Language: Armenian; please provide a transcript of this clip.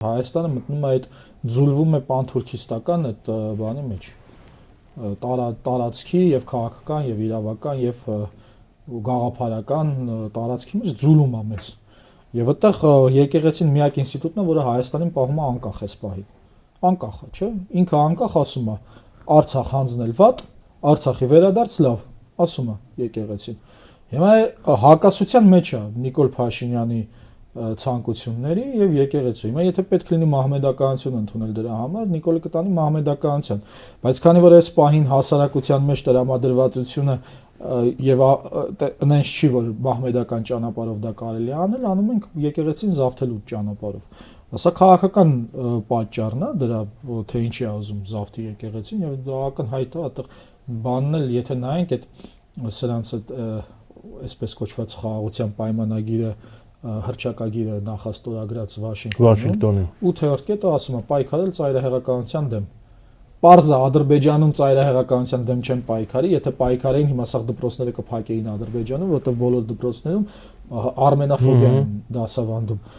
Հայաստանը մտնում է այդ ձուլվում է պանթուրքիստական այդ բանի մեջ տարածքի եւ քաղաքական եւ իրավական եւ գաղափարական տարածքի մեջ ձուլում է մեզ եւ այդտեղ եկեղեցին միակ ինստիտուտն է, որը Հայաստանին պահում է անկախ էս պահին, անկախ է, չէ՞, ինքը անկախ ասում է Արցախ հանձնել վատ, Արցախի վերադարձ լավ, ասում է եկեղեցին։ Հիմա հակասության մեջ է Նիկոլ Փաշինյանի ցանկությունների եւ եկեղեցու։ Հիմա եթե պետք լինի մահմեդականություն ընդունել դրա համար, Նիկոլը կտանի մահմեդականության, բայց քանի որ այս պահին հասարակության մեջ տրամադրվածությունը եւ այնպես չի, որ մահմեդական ճանապարհով դա կարելի է անել, անում ենք եկեղեցին զավթելու ճանապարհով։ Սա քաղաքական պատճառն է դրա, թե ինչի է ուզում զավթի եկեղեցին եւ դա ակնհայտ է, այդտեղ բանն էլ եթե նայենք այդ սրանց այդ այսպես կոչված խաղաղության պայմանագիրը հռչակագիրը նախաստորագրած Վաշինգտոնում 8-րդ կետը ասում է պայքարել ծայրահեղականության դեմ։ Պարզը Ադրբեջանում ծայրահեղականության դեմ չեն պայքարի, եթե պայքարեին հիմա սաղ դպրոցները կփակեին Ադրբեջանում, որովհետև բոլոր դպրոցներում արմենաֆոբիան դասավանդում։